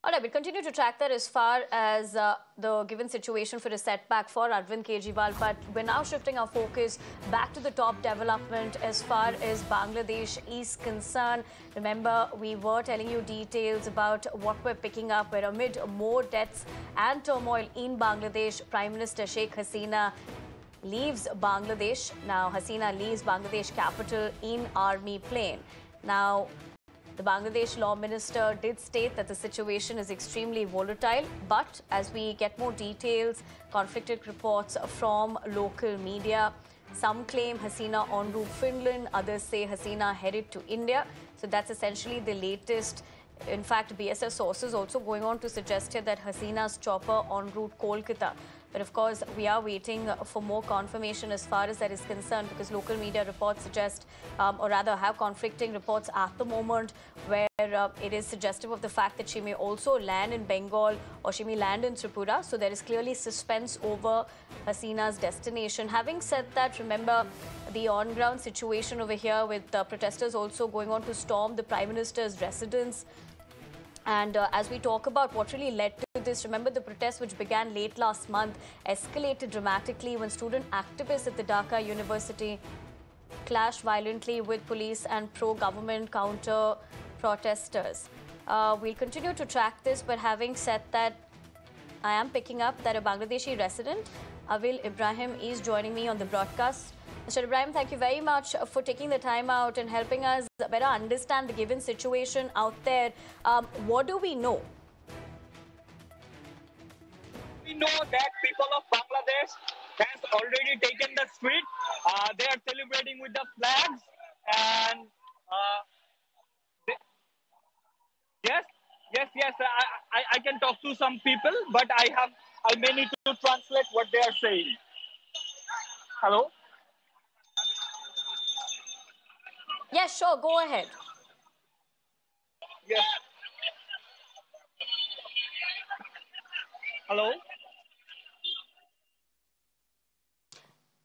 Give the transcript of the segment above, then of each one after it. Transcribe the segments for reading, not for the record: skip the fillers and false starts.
All right, we'll continue to track that as far as the given situation for a setback for Arvind Kejriwal. But we're now shifting our focus back to the top development as far as Bangladesh is concerned. Remember, we were telling you details about what we're picking up, where amid more deaths and turmoil in Bangladesh, Prime Minister Sheikh Hasina leaves Bangladesh. Now, Hasina leaves Bangladesh capital in army plane. Now, the Bangladesh law minister did state that the situation is extremely volatile, but as we get more details, conflicted reports from local media, some claim Hasina en route Finland, others say Hasina headed to India. So that's essentially the latest. In fact, BSS sources also going on to suggest here that Hasina's chopper en route Kolkata. But of course, we are waiting for more confirmation as far as that is concerned, because local media reports suggest, or rather have conflicting reports at the moment, where it is suggestive of the fact that she may also land in Bengal or she may land in Tripura. So there is clearly suspense over Hasina's destination. Having said that, remember the on-ground situation over here with protesters also going on to storm the Prime Minister's residence. And as we talk about what really led to this, remember the protests which began late last month escalated dramatically when student activists at the Dhaka University clashed violently with police and pro-government counter-protesters. We'll continue to track this, but having said that, I am picking up that a Bangladeshi resident, Avil Ibrahim, is joining me on the broadcast. Mr. Ibrahim, thank you very much for taking the time out and helping us better understand the given situation out there. What do we know? We know that people of Bangladesh has already taken the street. They are celebrating with the flags, and yes. I can talk to some people, but I may need to translate what they are saying. Hello. Yes, sure. Go ahead. Yes. Hello.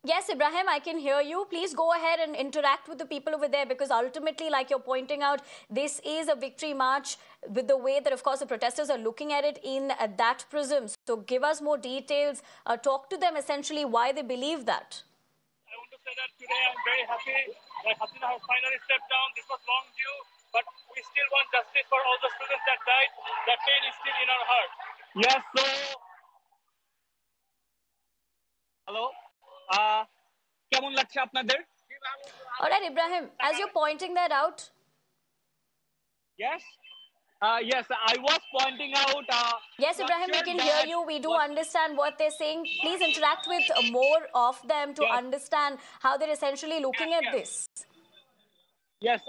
Yes, Ibrahim, I can hear you. Please go ahead and interact with the people over there, because ultimately, like you're pointing out, this is a victory march with the way that, of course, the protesters are looking at it in that prism. So give us more details. Talk to them essentially why they believe that. I want to say that today I'm very happy that Hasina has finally stepped down. This was long due, but we still want justice for all the students that died. That pain is still in our heart. Yes, so... Hello? কেমন লাগছে আপনাদের? All right, Ibrahim, as you're pointing that out. Yes. Yes, I was pointing out... yes, Ibrahim, we can hear you. We do understand what they're saying. Please interact with more of them to understand how they're essentially looking at this. Yes,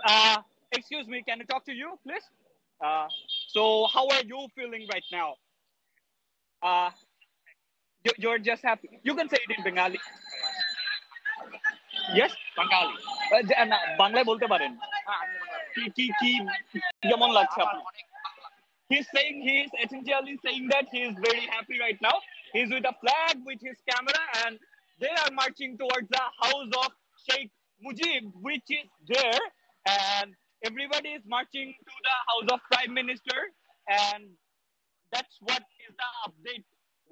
excuse me, can I talk to you, please? So, how are you feeling right now? You're just happy. You can say it in Bengali. Yes, Bengali. বাংলায় বলতে পারেন কি কেমন লাগছে আপনার? He's essentially saying that he is very happy right now. He's with a flag, with his camera, and they are marching towards the house of Sheikh Mujib, which is there, and everybody is marching to the house of Prime Minister, and that's what is the update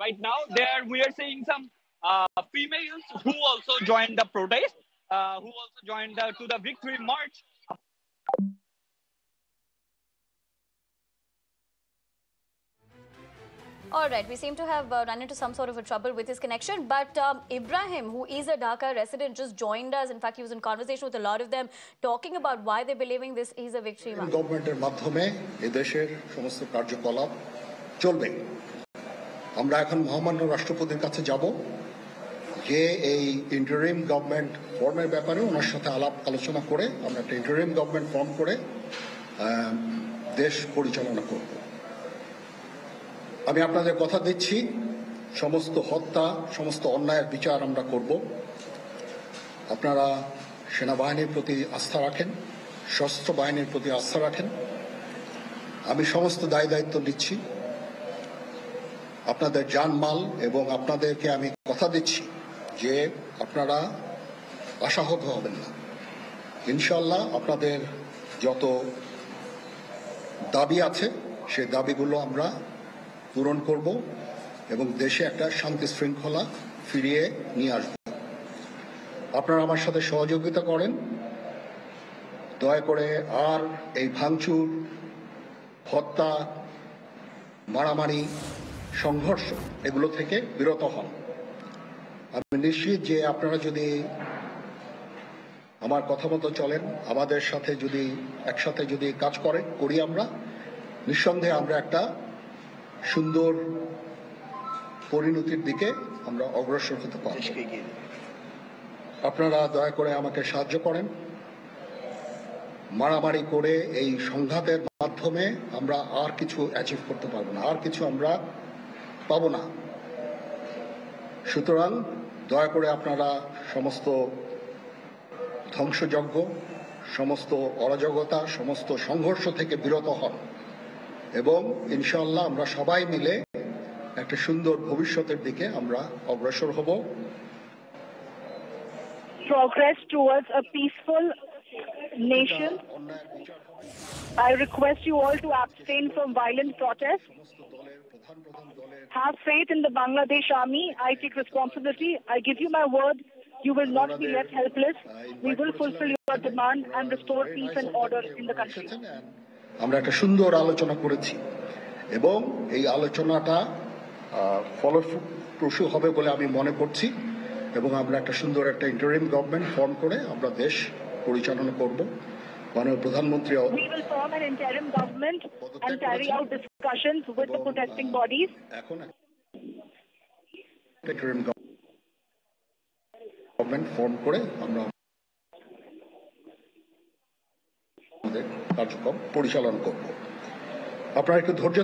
right now. There we are seeing some females who also joined the protest, who also joined to the victory march. All right, we seem to have run into some sort of a trouble with his connection. But Ibrahim, who is a Dhaka resident, just joined us. In fact, he was in conversation with a lot of them, talking about why they're believing this is a victory march. গভর্নমেন্টের মাধ্যমে এদেশের সমস্ত কার্যকলাপ চলবে। আমরা এখন মহামান্য রাষ্ট্রপতির কাছে যাব, যে এই ইন্টারিম গভর্নমেন্ট ফর্মের ব্যাপারে ওনার সাথে আলাপ আলোচনা করে আমরা একটা ইন্টারিম গভর্নমেন্ট ফর্ম করে দেশ পরিচালনা করব। আমি আপনাদের কথা দিচ্ছি, সমস্ত হত্যা, সমস্ত অন্যায়ের বিচার আমরা করব। আপনারা সেনাবাহিনীর প্রতি আস্থা রাখেন, সশস্ত্র বাহিনীর প্রতি আস্থা রাখেন। আমি সমস্ত দায়িত্ব নিচ্ছি। আপনাদের জানমাল এবং আপনাদেরকে আমি কথা দিচ্ছি যে আপনারা আশাহত হবেন না। ইনশাআল্লাহ আপনাদের যত দাবি আছে সেই দাবিগুলো আমরা পূরণ করব এবং দেশে একটা শান্তি শৃঙ্খলা ফিরিয়ে নিয়ে আসব। আপনারা আমার সাথে সহযোগিতা করেন, দয়া করে আর এই ভাঙচুর, হত্যা, মারামারি, সংঘর্ষ এগুলো থেকে বিরত হন। আমি নিশ্চিত যে আপনারা যদি আমার কথা মতো চলেন, আমাদের সাথে যদি একসাথে যদি কাজ করি আমরা, নিঃসন্দেহে আমরা একটা সুন্দর পরিণতির দিকে আমরা অগ্রসর হতে পারব। আপনারা দয়া করে আমাকে সাহায্য করেন। মারামারি করে এই সংঘাতের মাধ্যমে আমরা আর কিছু অ্যাচিভ করতে পারবো না, আর কিছু আমরা পাবো না। সুতরাং দয়া করে আপনারা সমস্ত ধ্বংসযজ্ঞ, সমস্ত অরাজকতা, সমস্ত সংঘর্ষ থেকে বিরত হন এবং ইনশাআল্লাহ আমরা সবাই মিলে একটা সুন্দর ভবিষ্যতের দিকে আমরা অগ্রসর হব। Progress towards a peaceful nation. I request you all to abstain from violent protests. Have faith in the Bangladesh Army. I take responsibility. I give you my word. You will not be left helpless. We will fulfill your demand and restore peace and order in the country. আমরা একটা সুন্দর আলোচনা করেছি এবং এই আলোচনাটা ফলপ্রসূ হবে বলে আমি মনে করছি এবং আমরা একটা সুন্দর একটা ইন্টারিম গভর্নমেন্ট ফর্ম করে আমরা দেশ পরিচালনা করব। মাননীয় প্রধানমন্ত্রী We will form an interim government and carry out discussions with the protesting bodies. এখন ইন্টারিম গভর্নমেন্ট ফর্ম করে আমরা আমাদের কার্যক্রম পরিচালনা করব। আপনারা একটু ধৈর্য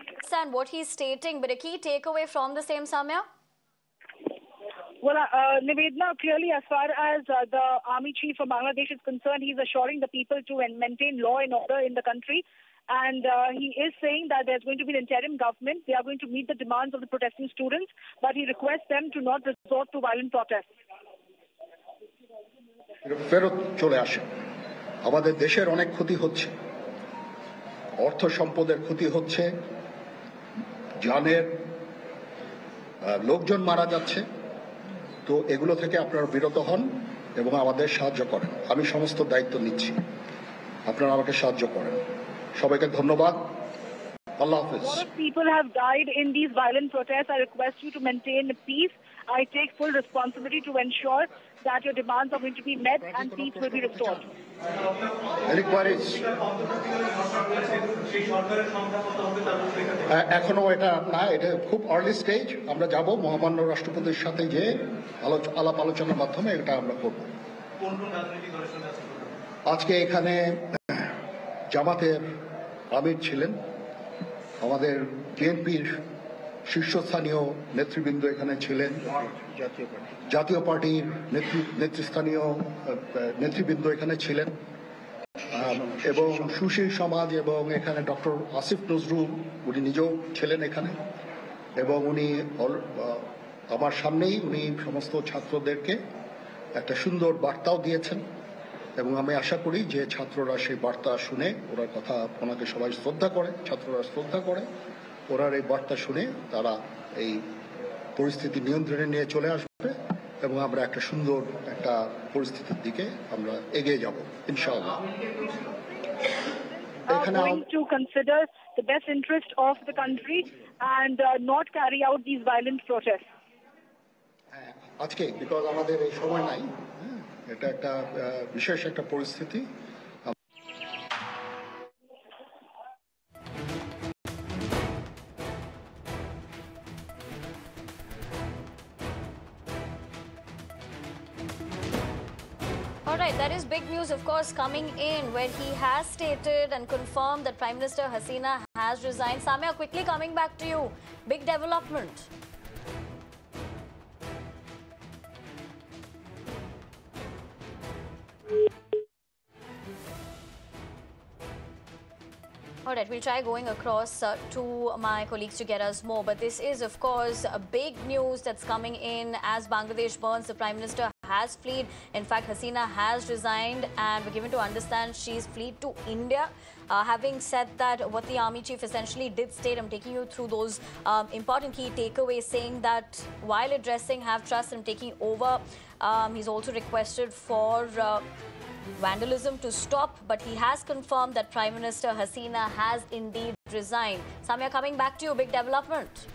Understand what he's stating, but a key takeaway from the same, Samya? Well, Nivedna, clearly as far as the army chief of Bangladesh is concerned, he's assuring the people to maintain law and order in the country. And he is saying that there's going to be an interim government. They are going to meet the demands of the protesting students, but he requests them to not resort to violent protests. ফেরত চলে আসে। আমাদের দেশের অনেক ক্ষতি হচ্ছে, অর্থ সম্পদের ক্ষতি হচ্ছে, জানের লোকজন মারা যাচ্ছে। তো এগুলো থেকে আপনারা বিরত হন এবং আমাদের সাহায্য করেন। আমি সমস্ত দায়িত্ব নিচ্ছি, আপনারা আমাকে সাহায্য করেন। সবাইকে ধন্যবাদ। আল্লাহ হাফেজ। A lot of people have died in these violent protests. I request you to maintain peace. I take full responsibility to ensure that your demands are going to be met and peace will be restored. এখনো এটা না, এটা খুব early stage. আমরা যাব মহামান্য রাষ্ট্রপতির সাথে যে আলাপ আলোচনার মাধ্যমে এটা আমরা করব। আজকে এখানে জামাতের আমির ছিলেন, আমাদের বিএনপির শীর্ষস্থানীয় নেতৃবৃন্দ এখানে ছিলেন, জাতীয় পার্টির নেতৃস্থানীয় নেতৃবৃন্দ এখানে ছিলেন এবং সুশীল সমাজ এবং এখানে ডক্টর আসিফ নজরুল উনি নিজেও ছিলেন এখানে এবং উনি আমার সামনেই উনি সমস্ত ছাত্রদেরকে একটা সুন্দর বার্তাও দিয়েছেন এবং আমি আশা করি যে ছাত্ররা সেই বার্তা শুনে ওরা কথা ওনাকে সবাই শ্রদ্ধা করে, ছাত্ররা শ্রদ্ধা করে, ওরা এই বার্তা শুনে তারা এই পরিস্থিতি নিয়ন্ত্রণে নিয়ে চলে আসবে এবং আমরা একটা সুন্দর একটা পরিস্থিতির দিকে আমরা এগিয়ে যাব ইনশাআল্লাহ। Are going to consider the best interest of the country and not carry out these violent protests. আজকে বিকজ আমাদের এই সময় নাই, এটা একটা বিশেষ একটা পরিস্থিতি। Alright, that is big news, of course, coming in where he has stated and confirmed that Prime Minister Hasina has resigned. Samya, quickly coming back to you. Big development. All right, we'll try going across to my colleagues to get us more. But this is, of course, a big news that's coming in as Bangladesh burns. The Prime Minister has fled. In fact, Hasina has resigned, and we're given to understand she's fled to India. Having said that, what the army chief essentially did state, I'm taking you through those important key takeaways, saying that while addressing Have Trust and taking over, he's also requested for vandalism to stop, but he has confirmed that Prime Minister Hasina has indeed resigned. Samia, coming back to you, big development.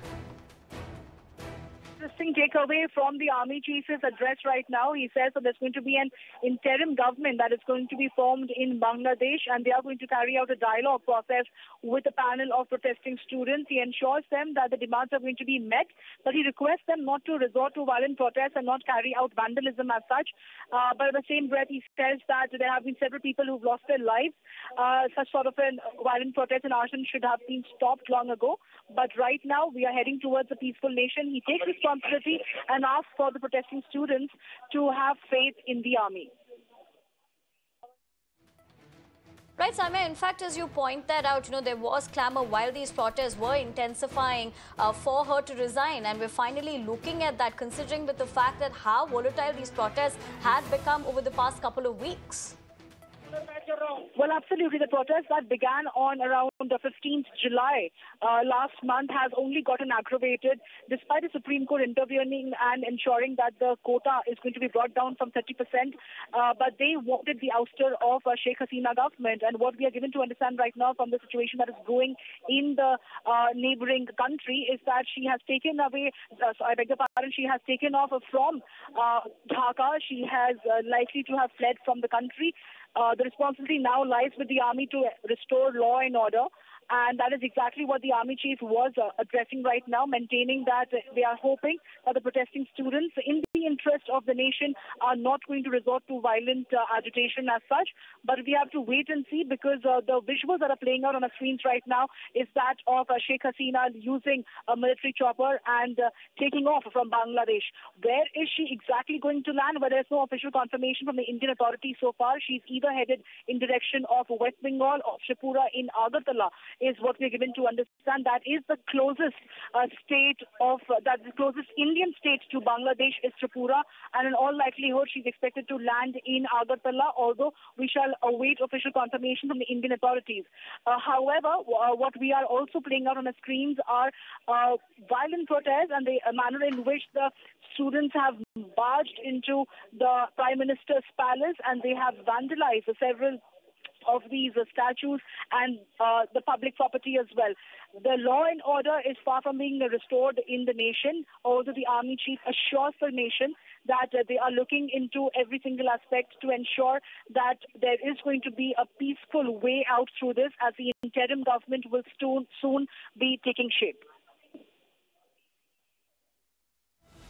Interesting takeaway from the army chief's address right now. He says that there's going to be an interim government that is going to be formed in Bangladesh, and they are going to carry out a dialogue process with a panel of protesting students. He ensures them that the demands are going to be met, but he requests them not to resort to violent protests and not carry out vandalism as such. But in the same breath, he says that there have been several people who've lost their lives. Such sort of a violent protest and arson should have been stopped long ago. But right now, we are heading towards a peaceful nation. He takes responsibility and asks for the protesting students to have faith in the army. Right, Samia, in fact, as you point that out, there was clamour while these protests were intensifying for her to resign. And we're finally looking at that, considering with the fact that how volatile these protests had become over the past couple of weeks. Well, absolutely. The protest that began on around the 15th July last month has only gotten aggravated despite the Supreme Court intervening and ensuring that the quota is going to be brought down from 30%. But they wanted the ouster of Sheikh Hasina government. And what we are given to understand right now from the situation that is going in the neighboring country is that she has taken away, I beg your pardon, she has taken off from Dhaka. She has likely to have fled from the country. The responsibility now lies with the army to restore law and order. And that is exactly what the army chief was addressing right now, maintaining that they are hoping that the protesting students, in the interest of the nation, are not going to resort to violent agitation as such. But we have to wait and see, because the visuals that are playing out on our screens right now is that of Sheikh Hasina using a military chopper and taking off from Bangladesh. Where is she exactly going to land? Well, there's no official confirmation from the Indian authorities so far. She's either headed in direction of West Bengal or Tripura in Agartala, is what we're given to understand. That is the closest the closest Indian state to Bangladesh is Tripura, and in all likelihood she's expected to land in Agartala, although we shall await official confirmation from the Indian authorities. However, what we are also playing out on the screens are violent protests and the manner in which the students have barged into the Prime Minister's palace, and they have vandalized several of these statues and the public property as well. The law and order is far from being restored in the nation, although the army chief assures the nation that they are looking into every single aspect to ensure that there is going to be a peaceful way out through this, as the interim government will soon be taking shape.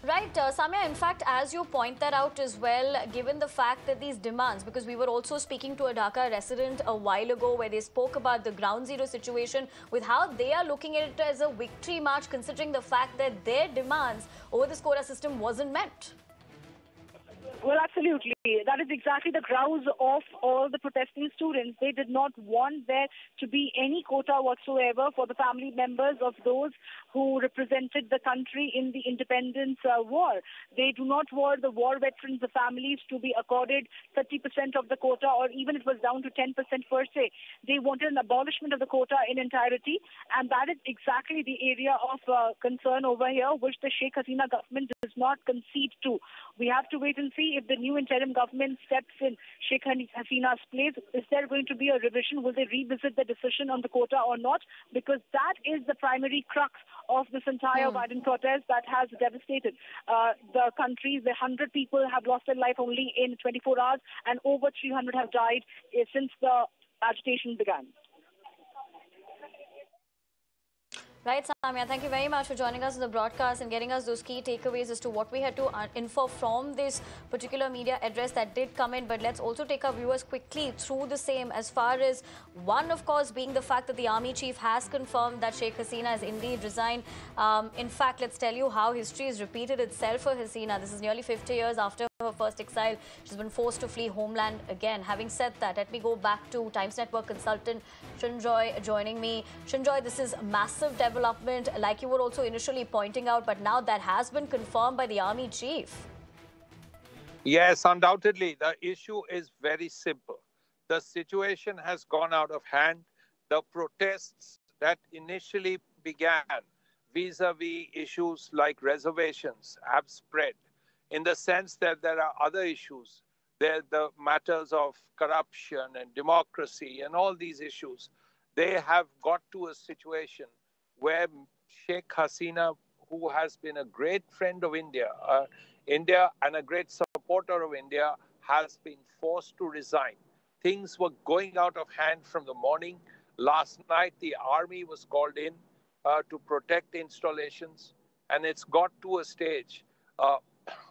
Right, Samia, in fact, as you point that out as well, given the fact that these demands, because we were also speaking to a Dhaka resident a while ago where they spoke about the ground zero situation, with how they are looking at it as a victory march, considering the fact that their demands over this quota system wasn't met. Well, absolutely. That is exactly the grouse of all the protesting students. They did not want there to be any quota whatsoever for the family members of those who represented the country in the independence war. They do not want the war veterans, the families, to be accorded 30% of the quota, or even it was down to 10% per se. They wanted an abolishment of the quota in entirety, and that is exactly the area of concern over here, which the Sheikh Hasina government does not concede to. We have to wait and see if the new interim government steps in Sheikh Hasina's place. Is there going to be a revision? Will they revisit the decision on the quota or not? Because that is the primary crux of this entire violent protest that has devastated the country. The 100 people have lost their life only in 24 hours, and over 300 have died since the agitation began. Right, Samia, thank you very much for joining us in the broadcast and getting us those key takeaways as to what we had to infer from this particular media address that did come in. But let's also take our viewers quickly through the same, as far as one, of course, being the fact that the army chief has confirmed that Sheikh Hasina has indeed resigned. In fact, let's tell you how history has repeated itself for Hasina. This is nearly 50 years after her first exile. She's been forced to flee homeland again. Having said that, let me go back to Times Network consultant Shinjoy joining me. Shinjoy, this is massive development, like you were also initially pointing out, but now that has been confirmed by the army chief. Yes, undoubtedly. The issue is very simple. The situation has gone out of hand. The protests that initially began vis-a-vis issues like reservations have spread in the sense that there are other issues. There are the matters of corruption and democracy and all these issues. They have got to a situation where Sheikh Hasina, who has been a great friend of India and a great supporter of India, has been forced to resign. Things were going out of hand from the morning. Last night, the army was called in to protect installations, and it's got to a stage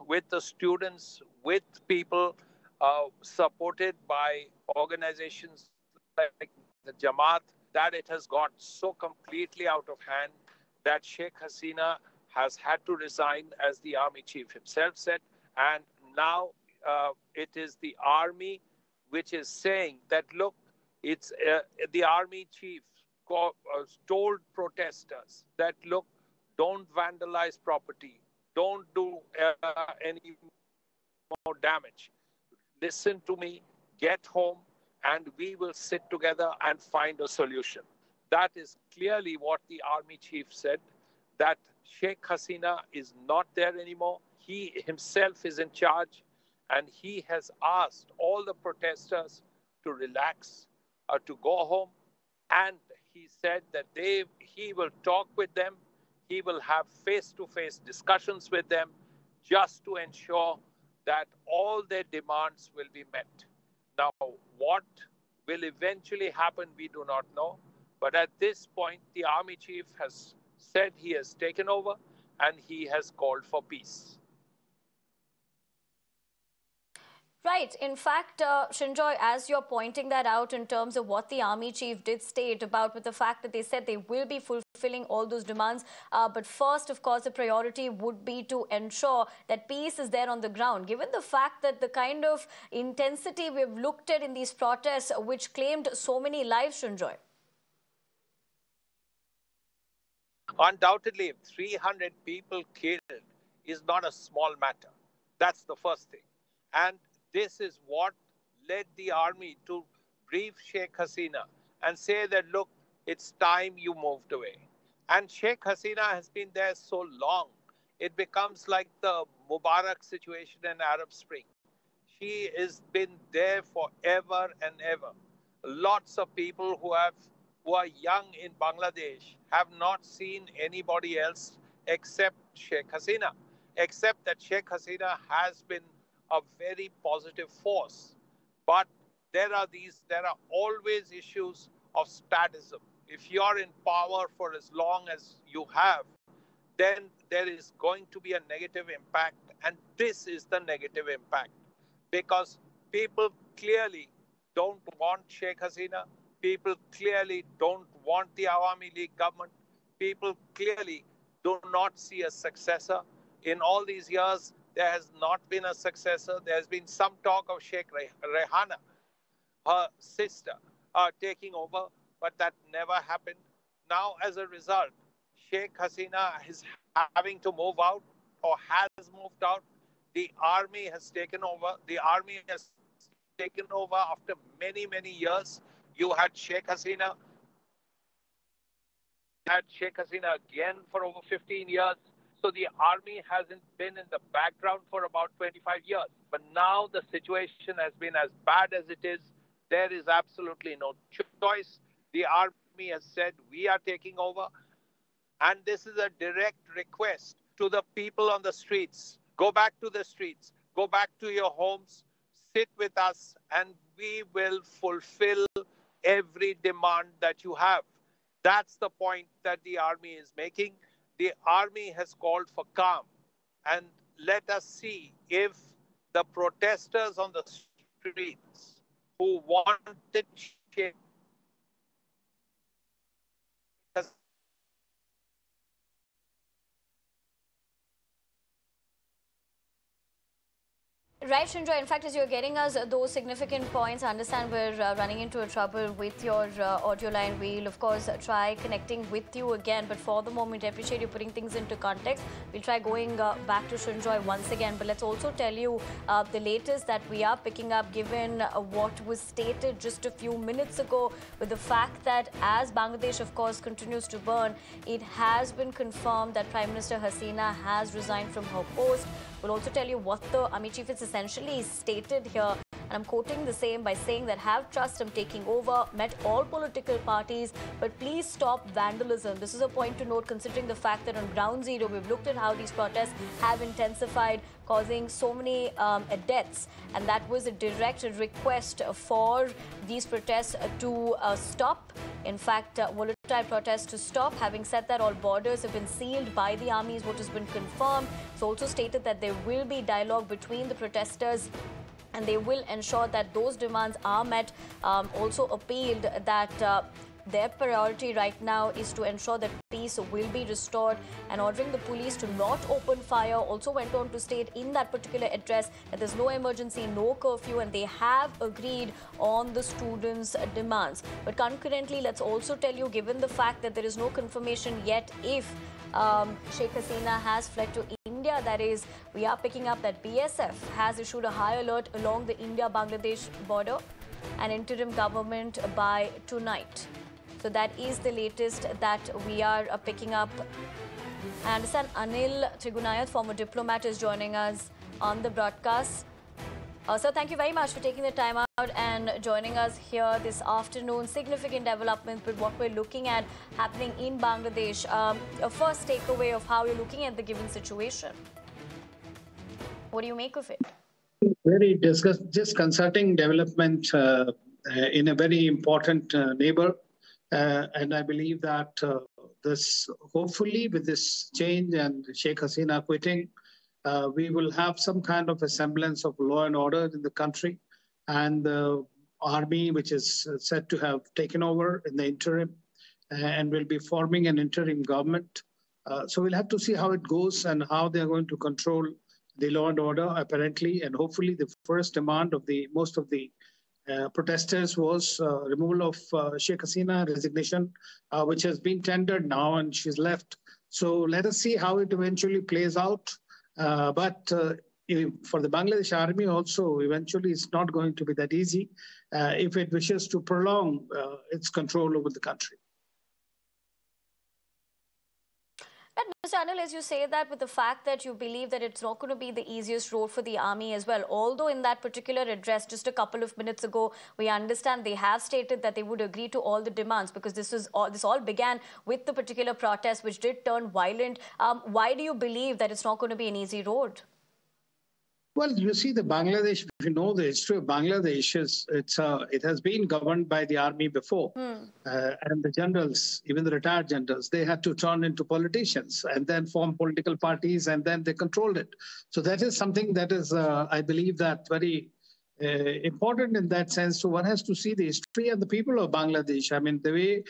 with the students, with people supported by organizations like the Jamaat, that it has got so completely out of hand that Sheikh Hasina has had to resign, as the army chief himself said, and now it is the army which is saying that, look, it's the army chief told protesters that, look, don't vandalize property, don't do any more damage. Listen to me, get home, and we will sit together and find a solution. That is clearly what the army chief said, that Sheikh Hasina is not there anymore. He himself is in charge, and he has asked all the protesters to relax, to go home, and he said that he will talk with them, he will have face-to-face discussions with them just to ensure that all their demands will be met. Now, what will eventually happen, we do not know, but at this point, the army chief has said he has taken over and he has called for peace. Right. In fact, Shinjoy, as you're pointing that out in terms of what the army chief did state about with the fact that they said they will be fulfilling all those demands. But first, of course, the priority would be to ensure that peace is there on the ground. Given the fact that the kind of intensity we've looked at in these protests, which claimed so many lives, Shinjoy. Undoubtedly, 300 people killed is not a small matter. That's the first thing. And this is what led the army to brief Sheikh Hasina and say that, look, it's time you moved away. And Sheikh Hasina has been there so long, it becomes like the Mubarak situation in Arab Spring. She has been there forever and ever. Lots of people who are young in Bangladesh have not seen anybody else except Sheikh Hasina, except that Sheikh Hasina has been a very positive force. But there are always issues of statism. If you're in power for as long as you have, then there is going to be a negative impact. And this is the negative impact, because people clearly don't want Sheikh Hasina. People clearly don't want the Awami League government. People clearly do not see a successor. In all these years, there has not been a successor. There has been some talk of Sheikh Rehana, her sister, taking over, but that never happened. Now, as a result, Sheikh Hasina is having to move out, or has moved out. The army has taken over. The army has taken over after many, many years. You had Sheikh Hasina. Again for over 15 years. So the army hasn't been in the background for about 25 years. But now the situation has been as bad as it is. There is absolutely no choice. The army has said, we are taking over. And this is a direct request to the people on the streets. Go back to the streets. Go back to your homes. Sit with us, and we will fulfill every demand that you have. That's the point that the army is making. The army has called for calm. And let us see if the protesters on the streets who wanted Sheikh Right, Srinjoy. In fact, as you're getting us those significant points, I understand we're running into a trouble with your audio line. We'll, of course, try connecting with you again. But for the moment, I appreciate you putting things into context. We'll try going back to Srinjoy once again. But let's also tell you the latest that we are picking up, given what was stated just a few minutes ago, with the fact that as Bangladesh, of course, continues to burn, it has been confirmed that Prime Minister Hasina has resigned from her post. We'll also tell you what the army chief has essentially stated here. And I'm quoting the same by saying that have trust, I'm taking over, met all political parties, but please stop vandalism. This is a point to note considering the fact that on ground zero, we've looked at how these protests have intensified, causing so many deaths. And that was a direct request for these protests to stop. In fact, volatile protests to stop. Having said that, all borders have been sealed by the army, is what has been confirmed. It's also stated that there will be dialogue between the protesters and they will ensure that those demands are met. Also appealed that their priority right now is to ensure that peace will be restored, and ordering the police to not open fire. Also went on to state in that particular address that there's no emergency, no curfew, and they have agreed on the students' demands. But concurrently, let's also tell you, given the fact that there is no confirmation yet if Sheikh Hasina has fled to India, that is, we are picking up that BSF has issued a high alert along the India-Bangladesh border, an interim government by tonight. So that is the latest that we are picking up. I understand Anil Trigunayat, former diplomat, is joining us on the broadcast. Sir, thank you very much for taking the time out and joining us here this afternoon. Significant developments with what we're looking at happening in Bangladesh. A first takeaway of how you're looking at the given situation. What do you make of it? Very disconcerting development in a very important neighbor. And I believe that this, hopefully with this change and Sheikh Hasina quitting, we will have some kind of a semblance of law and order in the country. And the army, which is said to have taken over in the interim and will be forming an interim government. So we'll have to see how it goes and how they're going to control the law and order, apparently. And hopefully the first demand of most of the protesters was removal of Sheikh Hasina, resignation, which has been tendered now and she's left. So let us see how it eventually plays out. But for the Bangladesh army also, eventually it's not going to be that easy if it wishes to prolong its control over the country. And Mr. Anil, as you say that, with the fact that you believe that it's not going to be the easiest road for the army as well, although in that particular address just a couple of minutes ago, we understand they have stated that they would agree to all the demands, because this all began with the particular protest which did turn violent. Why do you believe that it's not going to be an easy road? Well, you see, the Bangladesh, if you know the history of Bangladesh, it has been governed by the army before. And the generals, even the retired generals, they had to turn into politicians and then form political parties, and then they controlled it. So that is something that is, I believe, that very important in that sense. So one has to see the history and the people of Bangladesh. I mean, the way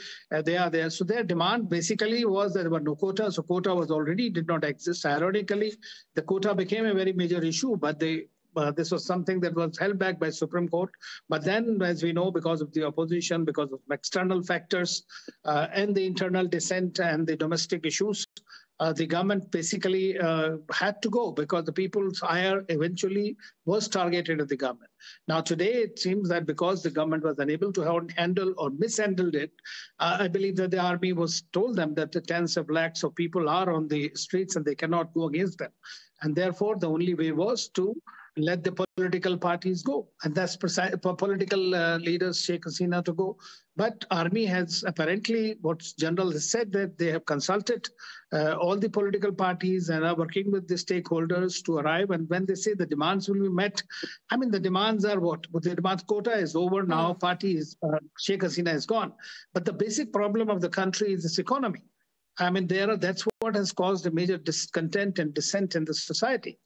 they are there. So their demand basically was that there were no quota. So quota did not exist. Ironically, the quota became a very major issue, but this was something that was held back by Supreme Court. But then, as we know, because of the opposition, because of external factors and the internal dissent and the domestic issues, the government basically had to go, because the people's ire eventually was targeted at the government. Now, today, it seems that because the government was unable to handle or mishandled it, I believe that the army was told them that the tens of lakhs of people are on the streets and they cannot go against them. And therefore, the only way was to let the political parties go. And that's political leaders, Sheikh Hasina, to go. But army has apparently, what general has said, that they have consulted all the political parties and are working with the stakeholders to arrive. And when they say the demands will be met, I mean, the demands are what? The demands quota is over now. Party is, Sheikh Hasina is gone. But the basic problem of the country is this economy. I mean, that's what has caused a major discontent and dissent in the society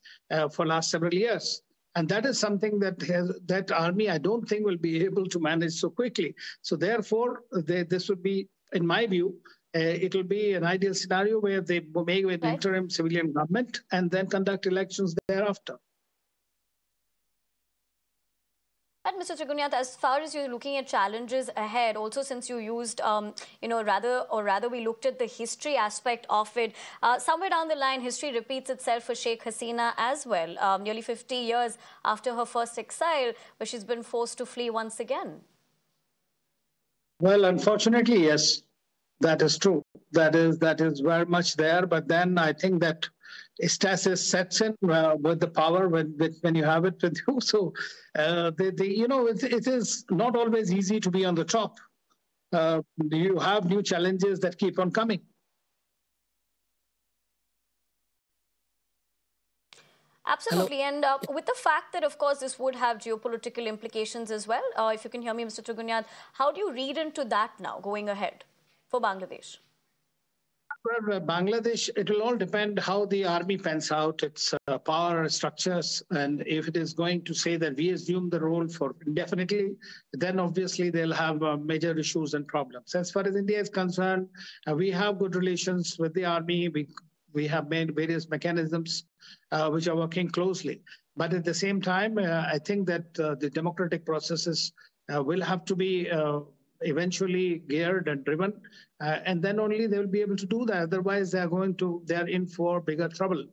for last several years. And that is something that army, I don't think, will be able to manage so quickly. So therefore, this would be, in my view, it will be an ideal scenario where they make an interim civilian government and then conduct elections thereafter. But Mr. Trigunyat, as far as you're looking at challenges ahead, also since you used, rather we looked at the history aspect of it, somewhere down the line, history repeats itself for Sheikh Hasina as well, nearly 50 years after her first exile, where she's been forced to flee once again. Well, unfortunately, yes, that is true. That is very much there. But then I think that stasis sets in with the power when you have it with you. So, it is not always easy to be on the top. You have new challenges that keep on coming. Absolutely. Hello. And with the fact that, of course, this would have geopolitical implications as well, if you can hear me, Mr. Trigunyat, how do you read into that now going ahead for Bangladesh? Well, Bangladesh, it will all depend how the army pans out, its power structures, and if it is going to say that we assume the role for indefinitely, then obviously they'll have major issues and problems. As far as India is concerned, we have good relations with the army. We have made various mechanisms which are working closely. But at the same time, I think that the democratic processes will have to be eventually geared and driven, and then only they will be able to do that. Otherwise, they're in for bigger trouble.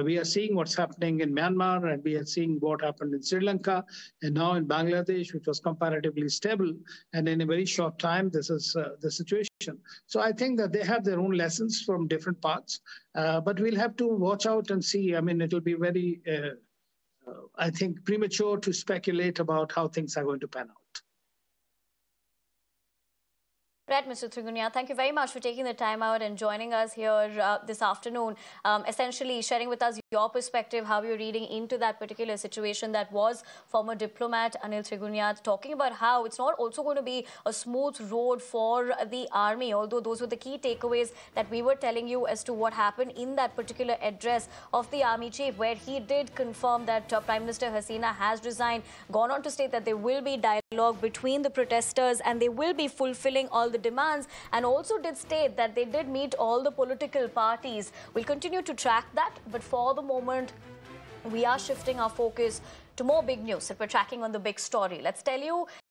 We are seeing what's happening in Myanmar, and we are seeing what happened in Sri Lanka, and now in Bangladesh, which was comparatively stable. And in a very short time, this is the situation. So I think that they have their own lessons from different parts, but we'll have to watch out and see. I mean, it'll be very, I think, premature to speculate about how things are going to pan out. Right, Mr. Trigunyat, thank you very much for taking the time out and joining us here this afternoon, essentially sharing with us your perspective, how you're reading into that particular situation. That was former diplomat Anil Trigunyat talking about how it's not also going to be a smooth road for the army, although those were the key takeaways that we were telling you as to what happened in that particular address of the army chief, where he did confirm that Prime Minister Hasina has resigned, gone on to state that there will be dialogue between the protesters and they will be fulfilling all the demands, and also did state that they did meet all the political parties. We'll continue to track that, but for the moment, we are shifting our focus to more big news that we're tracking on the big story. Let's tell you